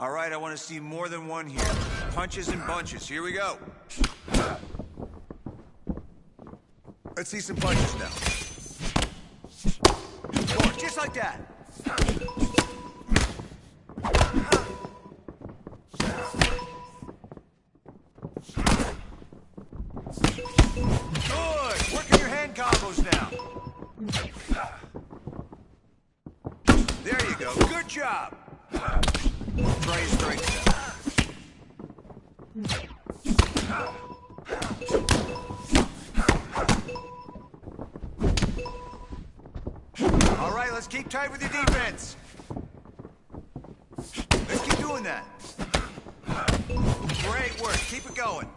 All right, I want to see more than one here. Punches and bunches. Here we go. Let's see some punches now. Go on, just like that. Good. Working your hand combos now. There you go. Good job. Try your strength now. All right, let's keep tight with your defense. Let's keep doing that. Great work. Keep it going.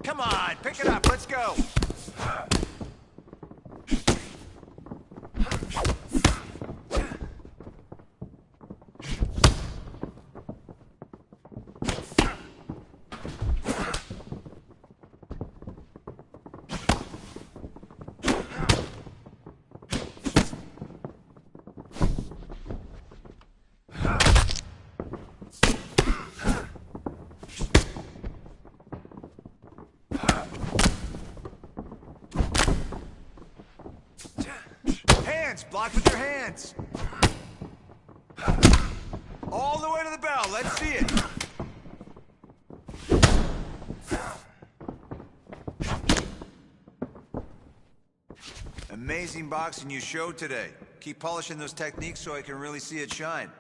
Come on, pick it up. Let's go. Block with your hands. All the way to the bell. Let's see it. Amazing boxing you showed today. Keep polishing those techniques so I can really see it shine.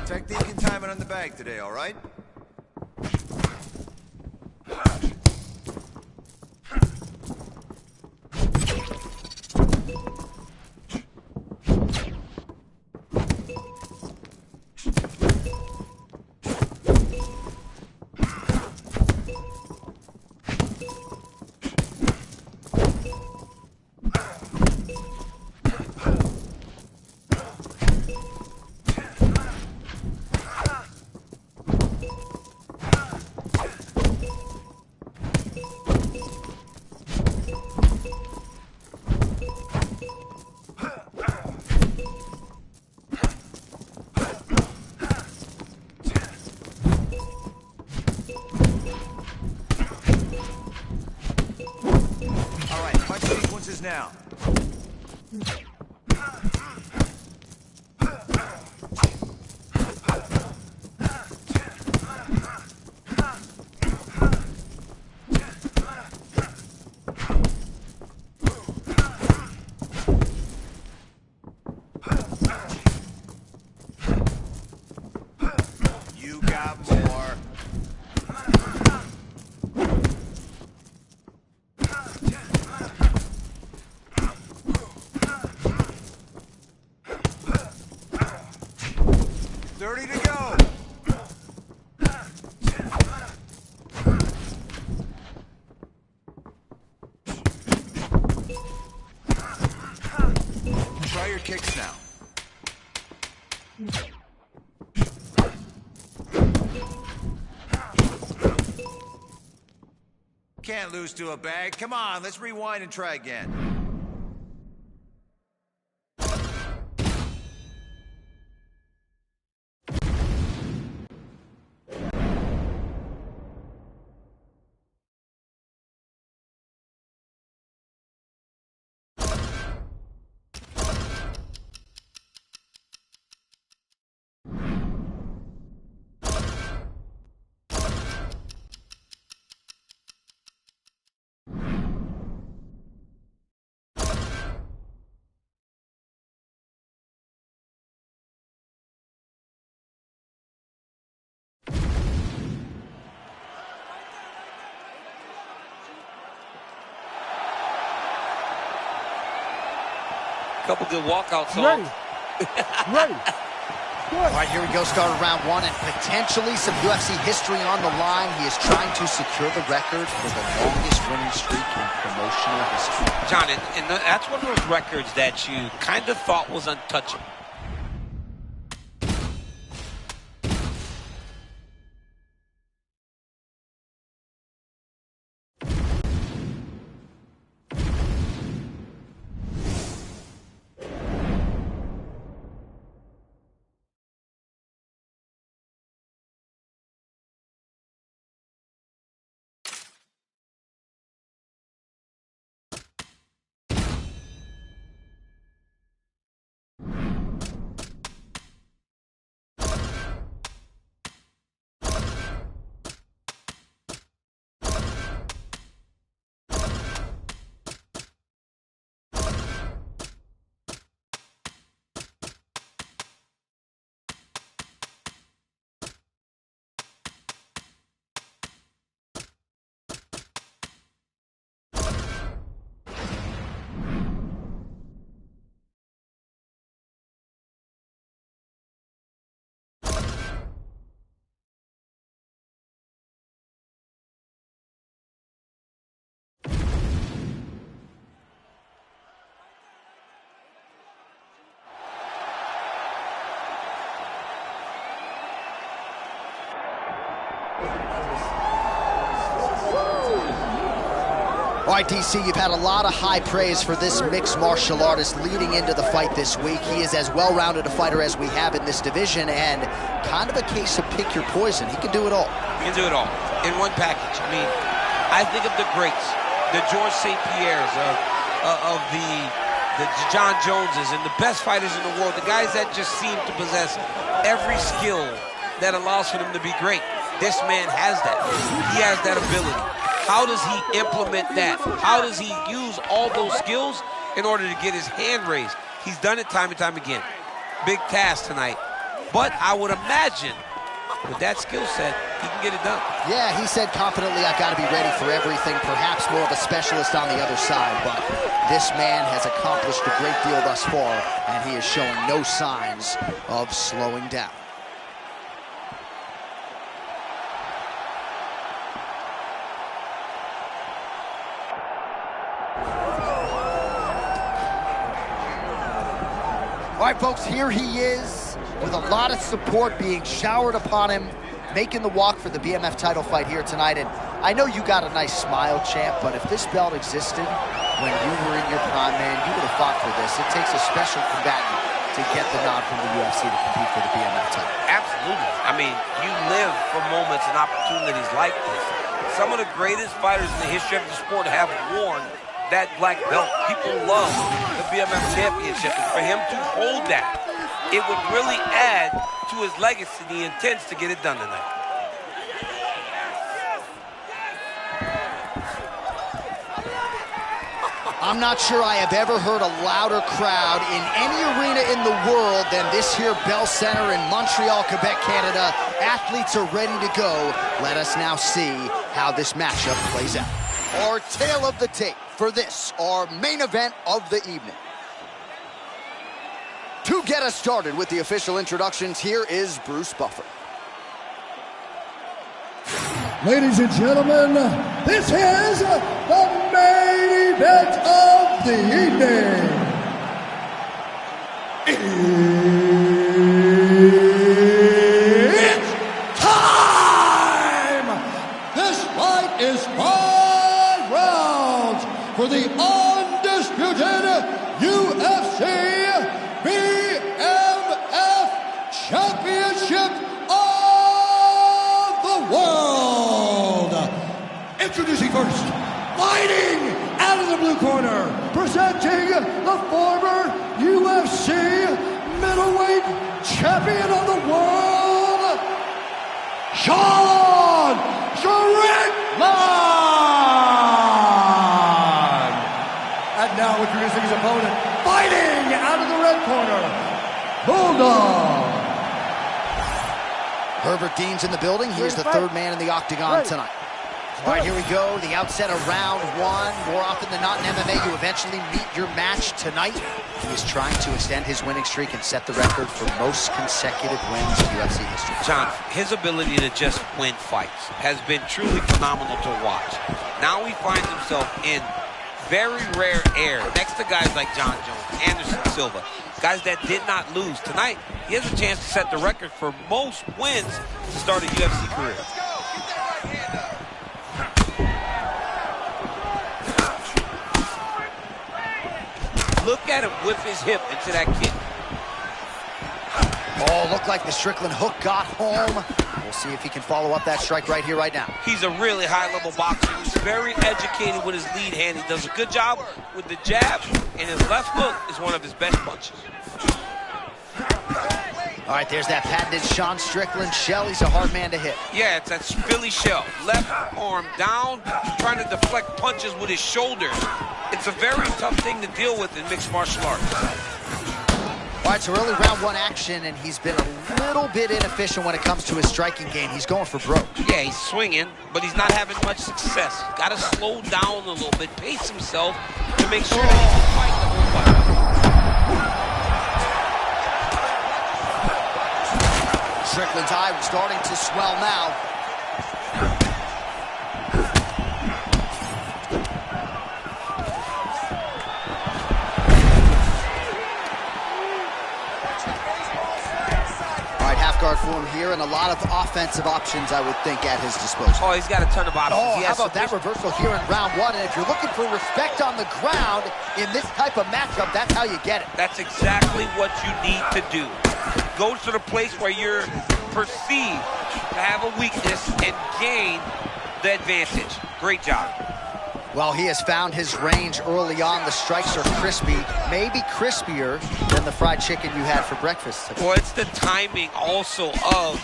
Technique and timing on the bag today, all right? Now. You got more. Ready to go. Try your kicks now. Can't lose to a bag. Come on, let's rewind and try again. couple good walkout Ready. songs. Ready. All right, here we go, start of round one, and potentially some UFC history on the line. He is trying to secure the record for the longest winning streak in promotional history. John, and that's one of those records that you kind of thought was untouchable. All right, DC, you've had a lot of high praise for this mixed martial artist leading into the fight this week. He is as well-rounded a fighter as we have in this division, and kind of a case of pick your poison. He can do it all. He can do it all in one package. I mean, I think of the greats, the George St. Pierres, of the John Joneses, and the best fighters in the world, the guys that just seem to possess every skill that allows for them to be great. This man has that. He has that ability. How does he implement that? How does he use all those skills in order to get his hand raised? He's done it time and time again. Big task tonight. But I would imagine with that skill set, he can get it done. Yeah, he said confidently, I've got to be ready for everything, perhaps more of a specialist on the other side, but this man has accomplished a great deal thus far, and he is showing no signs of slowing down. All right, folks, here he is with a lot of support being showered upon him, making the walk for the BMF title fight here tonight. And I know you got a nice smile, champ, but if this belt existed when you were in your prime, man, you would have fought for this. It takes a special combatant to get the nod from the UFC to compete for the BMF title. Absolutely. I mean, you live for moments and opportunities like this. Some of the greatest fighters in the history of the sport have worn that black belt. People love the BMF championship, and for him to hold that, it would really add to his legacy. He intends to get it done tonight. I'm not sure I have ever heard a louder crowd in any arena in the world than this here Bell Center in Montreal, Quebec, Canada. Athletes are ready to go. Let us now see how this matchup plays out. Our tale of the tape for this, our main event of the evening. To get us started with the official introductions, here is Bruce Buffer. Ladies and gentlemen, this is the main event of the evening. It's time! This fight is 5 rounds for the undisputed UFC BMF Championship of the World. Introducing first, fighting out of the blue corner, presenting the former UFC middleweight champion of the world, Sean Strickland. And now introducing his opponent, fighting out of the red corner, Bulldog. Herbert Dean's in the building. He is the third man in the octagon tonight. All right, here we go. The outset of round one. More often than not in MMA, you eventually meet your match tonight. He is trying to extend his winning streak and set the record for most consecutive wins in UFC history. John, his ability to just win fights has been truly phenomenal to watch. Now he finds himself in very rare air next to guys like John Jones, Anderson Silva, guys that did not lose. Tonight, he has a chance to set the record for most wins to start a UFC career. Look at him whip his hip into that kick. Oh, looked like the Strickland hook got home. We'll see if he can follow up that strike right here, right now. He's a really high-level boxer. He's very educated with his lead hand. He does a good job with the jab, and his left hook is one of his best punches. All right, there's that patented Sean Strickland shell. He's a hard man to hit. Yeah, it's that Philly shell. Left arm down, trying to deflect punches with his shoulders. It's a very tough thing to deal with in mixed martial arts. All right, so early round one action, and he's been a little bit inefficient when it comes to his striking game. He's going for broke. Yeah, he's swinging, but he's not having much success. Got to slow down a little bit, pace himself to make sure that he can fight the whole fight. Strickland's eye starting to swell now. Guard for him here, and a lot of offensive options, I would think, at his disposal. Oh, he's got a ton of options. Oh, how about that reversal here in round one? And if you're looking for respect on the ground in this type of matchup, that's how you get it. That's exactly what you need to do. Go to the place where you're perceived to have a weakness and gain the advantage. Great job. Well, he has found his range early on. The strikes are crispy, maybe crispier than the fried chicken you had for breakfast today. Well, it's the timing also of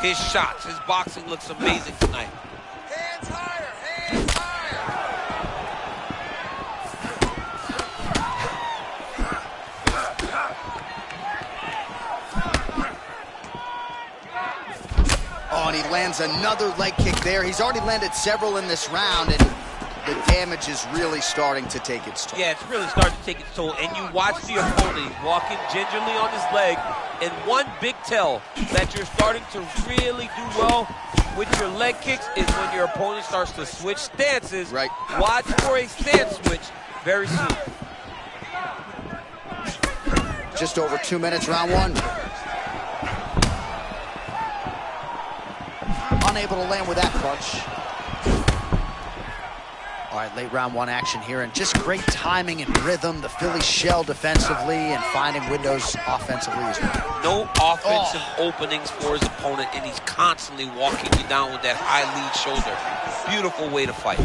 his shots. His boxing looks amazing tonight. Hands higher, hands higher. Oh, and he lands another leg kick there. He's already landed several in this round, and the damage is really starting to take its toll. Yeah, it's really starting to take its toll. And you watch the opponent walking gingerly on his leg. And one big tell that you're starting to really do well with your leg kicks is when your opponent starts to switch stances. Right. Watch for a stance switch very soon. Just over 2 minutes, round one. Unable to land with that punch. All right, late round one action here, and just great timing and rhythm. The Philly shell defensively and finding windows offensively as well. No offensive openings for his opponent, and he's constantly walking you down with that high lead shoulder. Beautiful way to fight.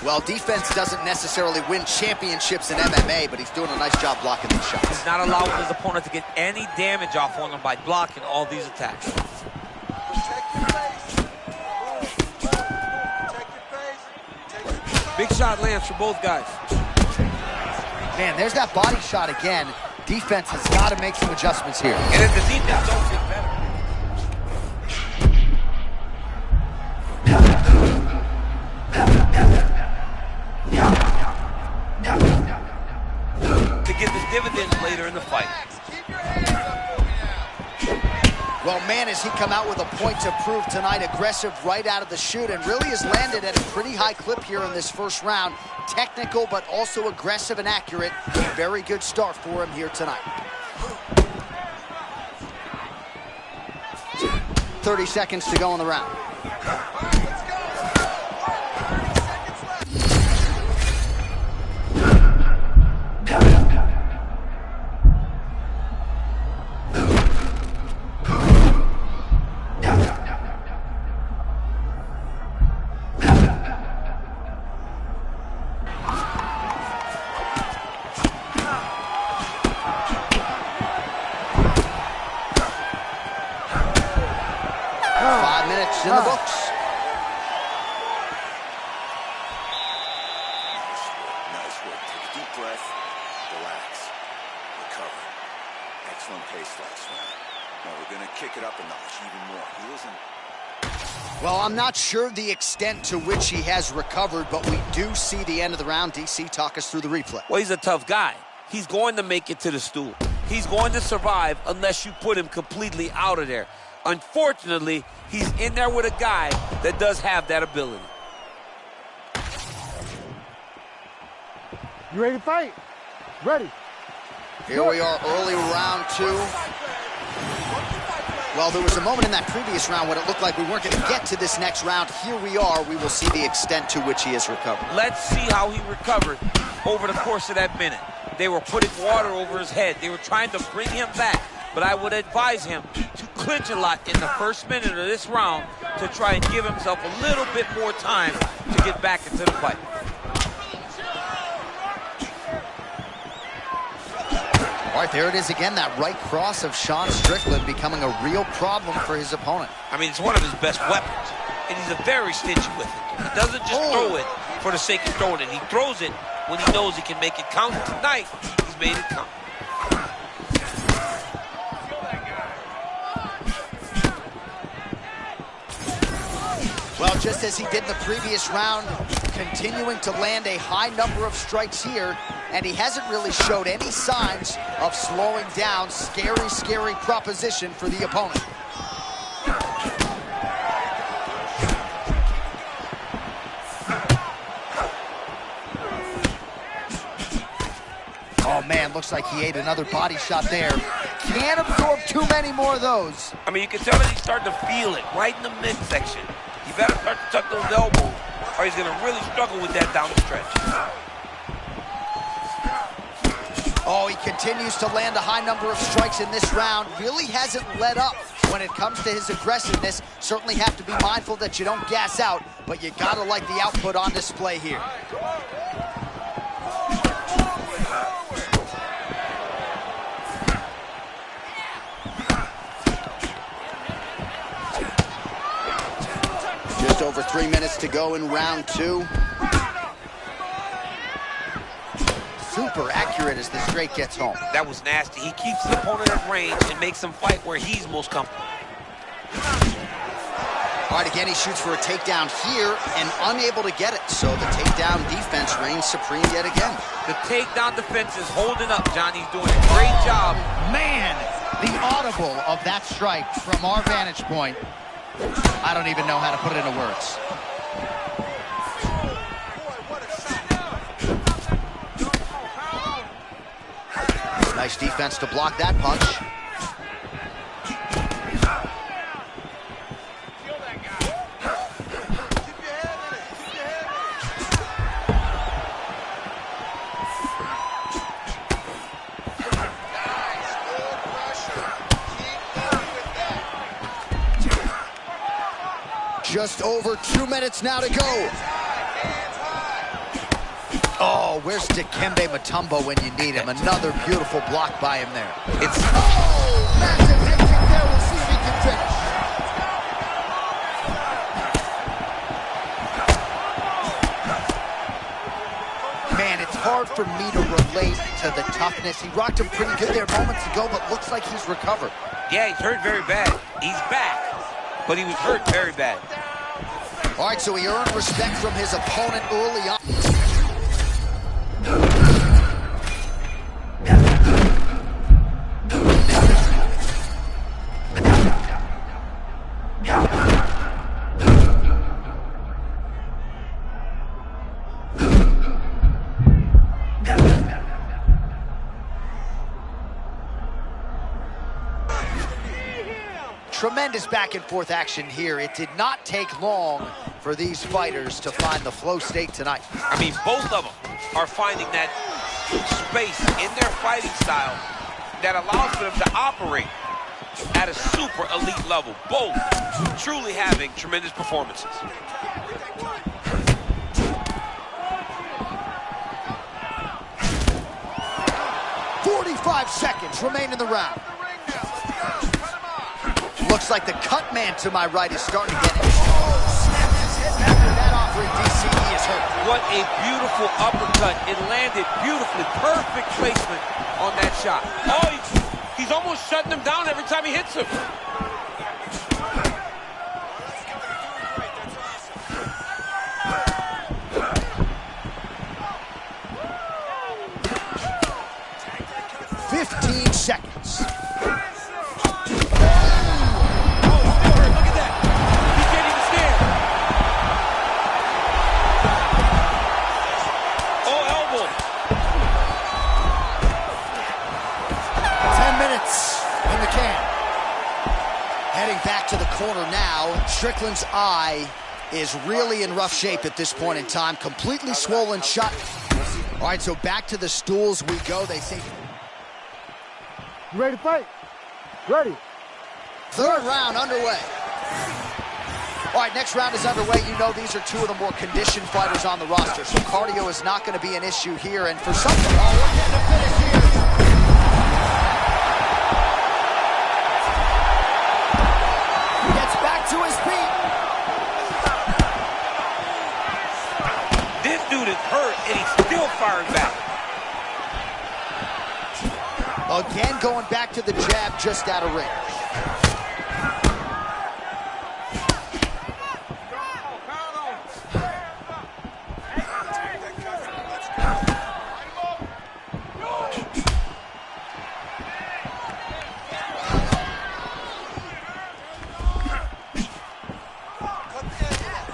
Well, defense doesn't necessarily win championships in MMA, but he's doing a nice job blocking these shots. He's not allowing his opponent to get any damage off on him by blocking all these attacks. Big shot lands for both guys. Man, there's that body shot again. Defense has got to make some adjustments here. And if the defense don't get better. To get the dividends later in the fight. Well, man, has he come out with a point to prove tonight. Aggressive right out of the chute, and really has landed at a pretty high clip here in this first round. Technical, but also aggressive and accurate. Very good start for him here tonight. 30 seconds to go in the round. in the books. Nice work. Take a deep breath. Relax. Recover. Excellent pace last round. Now we're going to kick it up a notch even more. He isn't... Well, I'm not sure the extent to which he has recovered, but we do see the end of the round. DC, talk us through the replay. Well, he's a tough guy. He's going to make it to the stool. He's going to survive unless you put him completely out of there. Unfortunately, he's in there with a guy that does have that ability. You ready to fight? Ready. Here we are, early round 2. Well, there was a moment in that previous round when it looked like we weren't going to get to this next round. Here we are. We will see the extent to which he has recovered. Let's see how he recovered over the course of that minute. They were putting water over his head. They were trying to bring him back. But I would advise him to clinch a lot in the first minute of this round to try and give himself a little bit more time to get back into the fight. All right, there it is again, that right cross of Sean Strickland becoming a real problem for his opponent. I mean, it's one of his best weapons, and he's a very stingy with it. He doesn't just throw it for the sake of throwing it. He throws it when he knows he can make it count. Tonight, he's made it count. Well, just as he did in the previous round, continuing to land a high number of strikes here, and he hasn't really showed any signs of slowing down. Scary, scary proposition for the opponent. Oh, man, looks like he ate another body shot there. Can't absorb too many more of those. I mean, you can tell that he's starting to feel it right in the midsection. You better start to tuck those elbows, or he's going to really struggle with that down the stretch. Oh, he continues to land a high number of strikes in this round. Really hasn't let up when it comes to his aggressiveness. Certainly have to be mindful that you don't gas out, but you got to like the output on display here. Just over 3 minutes to go in round 2. Super accurate as the straight gets home. That was nasty. He keeps the opponent at range and makes him fight where he's most comfortable. All right, again, he shoots for a takedown here and unable to get it. So the takedown defense reigns supreme yet again. The takedown defense is holding up, Johnny. He's doing a great job. Man, the audible of that strike from our vantage point. I don't even know how to put it into words. Nice defense to block that punch. Just over 2 minutes now to go. Oh, where's Dikembe Mutombo when you need him? Another beautiful block by him there. It's Massive hitting there. We'll see if he can finish. Man, it's hard for me to relate to the toughness. He rocked him pretty good there moments ago, but looks like he's recovered. yeah, he's hurt very bad. He's back, but he was hurt very bad. All right, so he earned respect from his opponent early on. Tremendous back and forth action here. It did not take long for these fighters to find the flow state tonight. I mean, both of them are finding that space in their fighting style that allows for them to operate at a super elite level. Both truly having tremendous performances. "45 seconds remain in the round. Looks like the cut man to my right is starting to get it. Oh, snapped his head back with that offering. DCE is hurt. What a beautiful uppercut. It landed beautifully. Perfect placement on that shot. Oh, he's almost shutting him down every time he hits him. 15 seconds. Oh, still hurt. Look at that. He can't even stand. Oh, elbow. 10 minutes in the can. Heading back to the corner now. Strickland's eye is really in rough shape at this point in time. Completely swollen shut. All right, so back to the stools we go. They say... You ready to fight? Ready. Third round underway. All right, next round is underway. You know these are two of the more conditioned fighters on the roster, so cardio is not going to be an issue here. And for some... Oh, we're getting a finish here. Gets back to his feet. This dude is hurt, and he's still firing back. Again, going back to the jab, just out of range.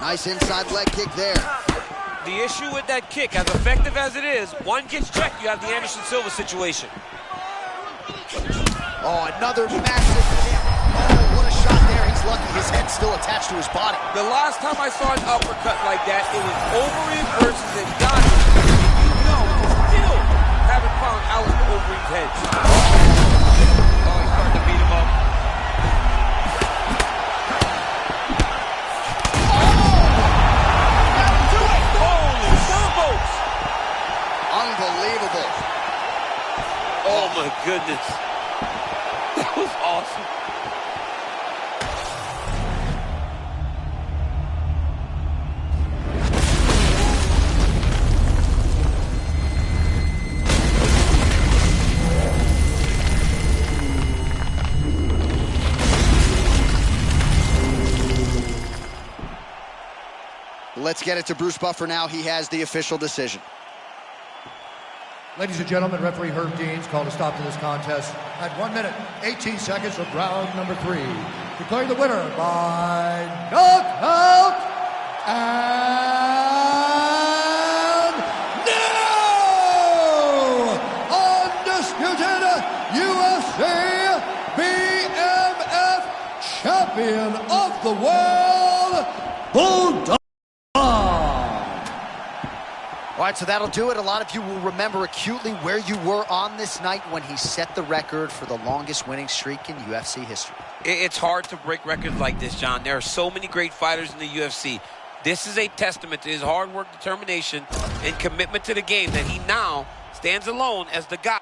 Nice inside leg kick there. The issue with that kick, as effective as it is, one gets checked, you have the Anderson Silva situation. Oh, another massive kick. Oh, what a shot there. He's lucky his head's still attached to his body. The last time I saw an uppercut like that, it was Overeem versus Ngannou. You know, still haven't found Alistair Overeem's head. Oh, he's starting to beat him up. Holy smokes! Unbelievable. Oh my goodness. That was awesome. Let's get it to Bruce Buffer now. He has the official decision. Ladies and gentlemen, referee Herb Deans called a stop to this contest at 1 minute, 18 seconds of round number 3. Declaring the winner by knockout and new undisputed UFC BMF champion of the world, Bulldog. All right, so that'll do it. A lot of you will remember acutely where you were on this night when he set the record for the longest winning streak in UFC history. It's hard to break records like this, John. There are so many great fighters in the UFC. This is a testament to his hard work, determination, and commitment to the game that he now stands alone as the guy.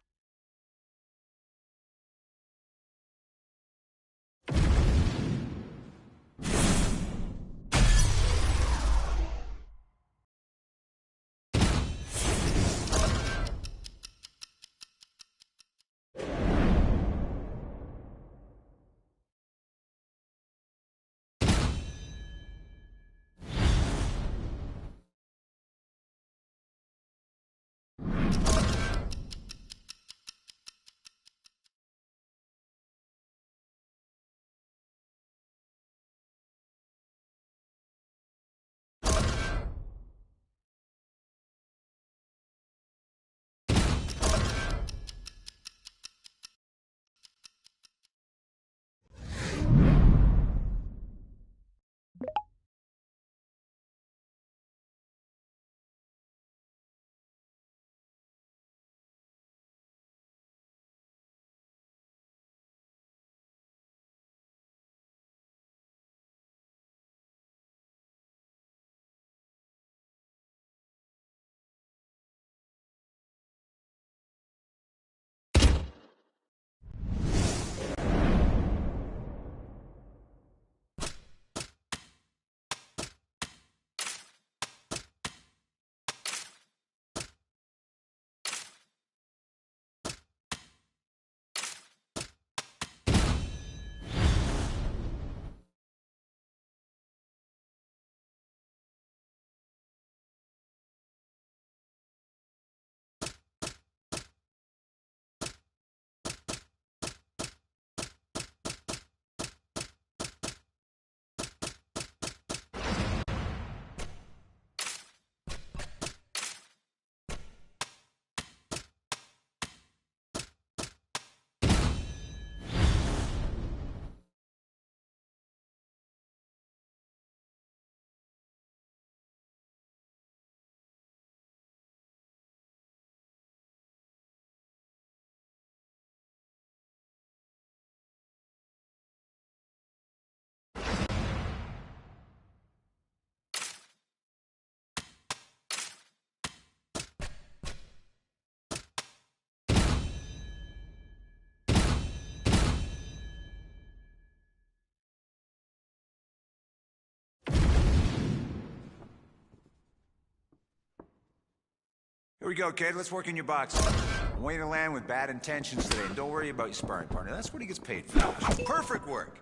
Here we go, kid. Let's work in your boxing. I want you to land with bad intentions today, and don't worry about your sparring partner. That's what he gets paid for. Perfect work.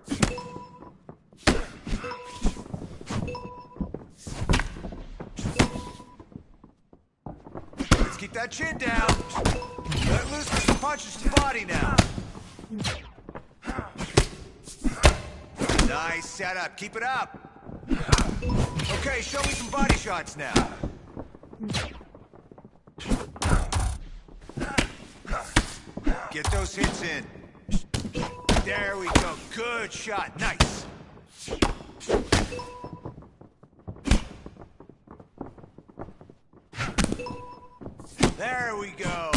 Let's keep that chin down. Let loose with some punches to the body now. Nice setup. Keep it up. Okay, show me some body shots now. Get those hits in. There we go. Good shot. Nice. There we go.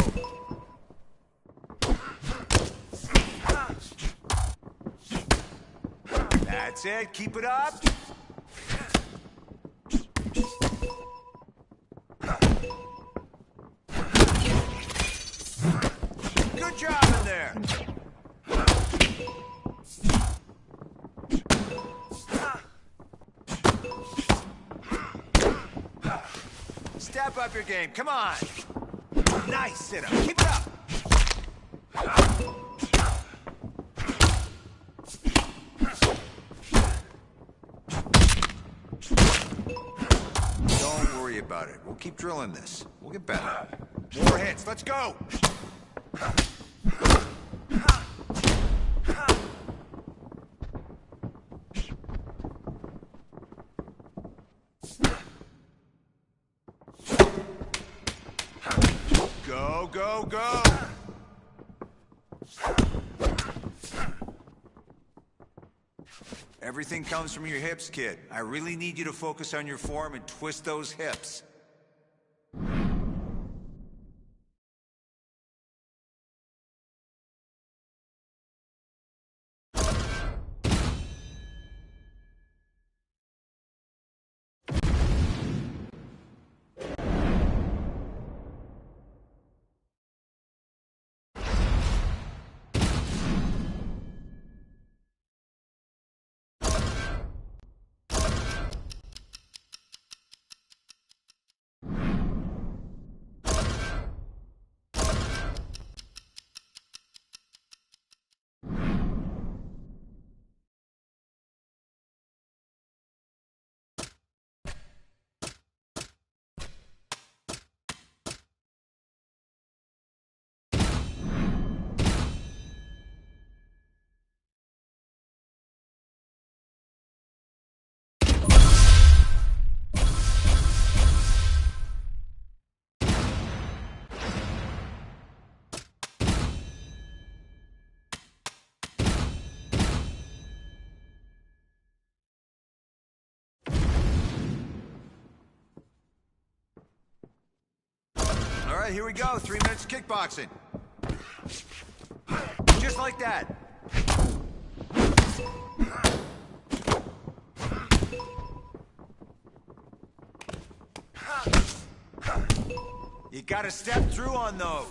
That's it. Keep it up. Good job in there. Step up your game. Come on. Nice sit-up. Keep it up. Don't worry about it. We'll keep drilling this. We'll get better. More hits. Let's go. Go, go, go! Everything comes from your hips, kid. I really need you to focus on your form and twist those hips. All right, here we go. 3 minutes of kickboxing. Just like that. You gotta step through on those.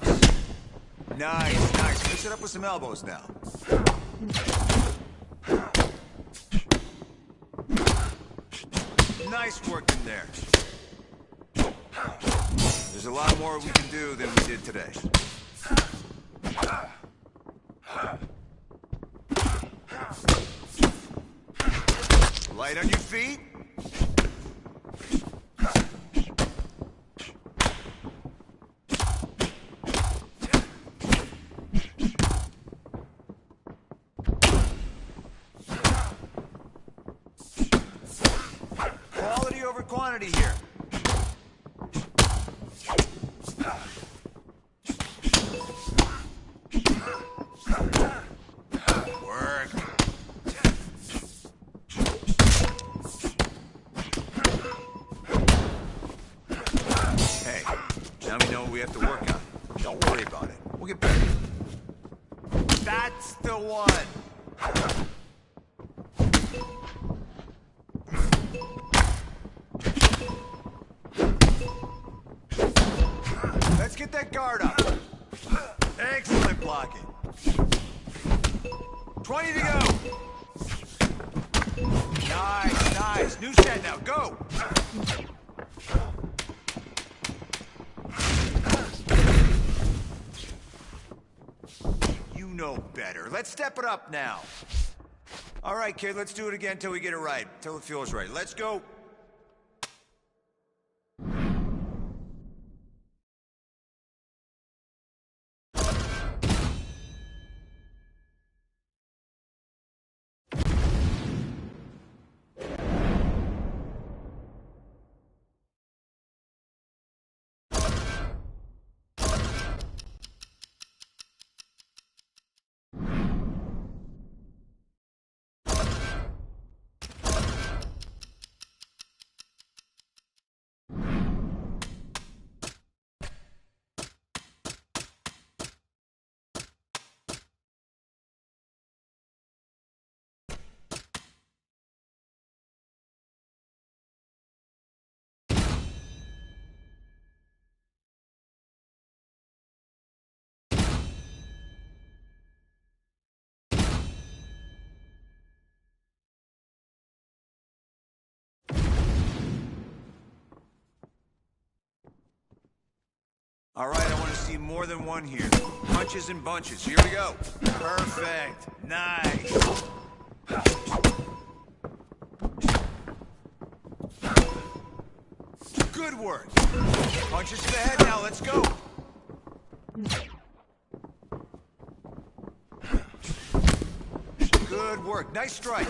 Nice, nice. Mix it up with some elbows now. Nice work in there. There's a lot more we can do than we did today. Light on your feet. Quality over quantity here. Work. Hey, now we know what we have to work on. Don't worry about it. We'll get better. That's the one. Let's get that guard up. Excellent blocking. 20 to go. Nice, nice. New set now. Go. know better. Let's step it up now. All right, kid, let's do it again till we get it right. Till it feels right. Let's go. All right, I want to see more than one here. Punches and bunches. Here we go. Perfect. Nice. Good work. Punches to the head now. Let's go. Good work. Nice strike.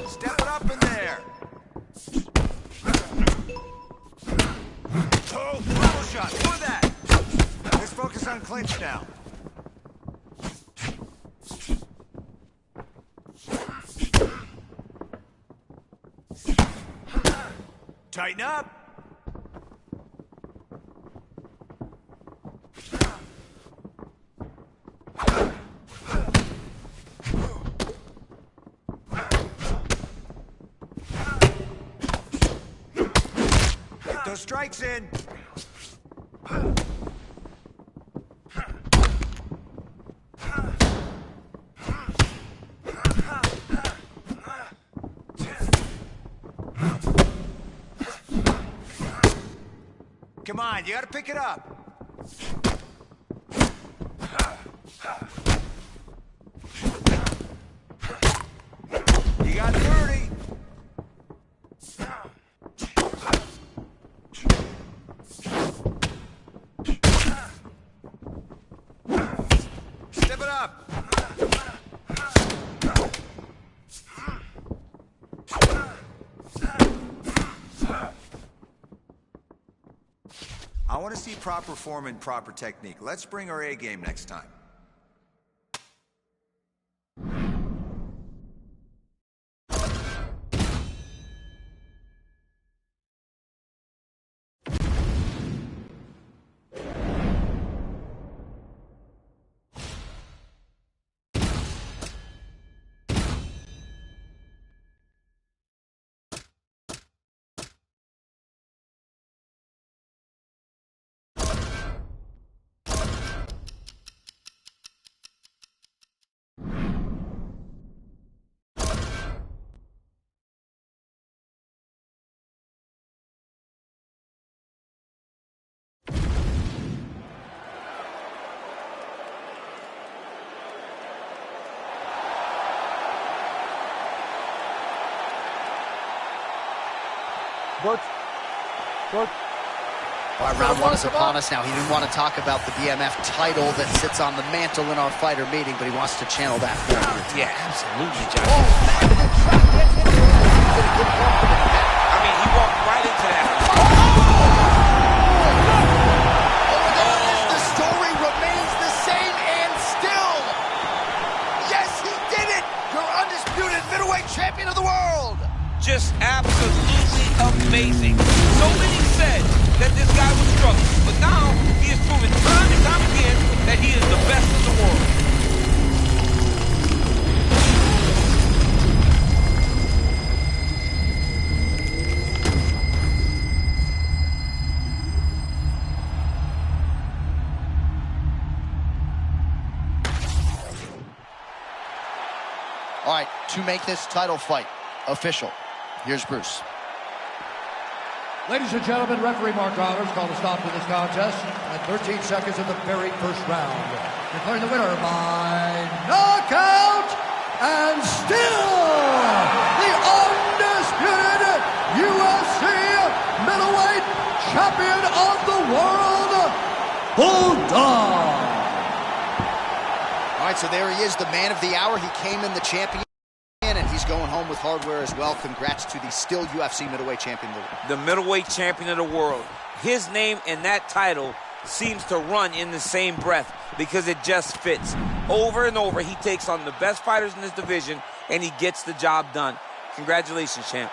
Step it up in there. Oh, double shot. Look at that. Let's focus on clinch now. Tighten up. Get those strikes in. Come on, you gotta pick it up. You got 30. Step it up. I want to see proper form and proper technique. Let's bring our A game next time. Coach. Coach. All right, round one is upon us now. He didn't want to talk about the BMF title that sits on the mantle in our fighter meeting, but he wants to channel that forward. Yeah, absolutely, John. I mean, he walked right into that. The story remains the same and still. Yes, he did it. Your undisputed middleweight champion of the world. Just absolutely amazing. So many said that this guy was struggling, but now he has proven time and time again that he is the best in the world. All right, to make this title fight official, here's Bruce. Ladies and gentlemen, referee Mark Roberts called a stop to this contest at 13 seconds of the very first round. Declaring the winner by knockout and still the undisputed UFC middleweight champion of the world, Bulldog. All right, so there he is, the man of the hour. He came in the champion, and he's going home with hardware as well. Congrats to the still UFC middleweight champion of the world. The middleweight champion of the world. His name and that title seems to run in the same breath because it just fits. Over and over, he takes on the best fighters in this division, and he gets the job done. Congratulations, champ.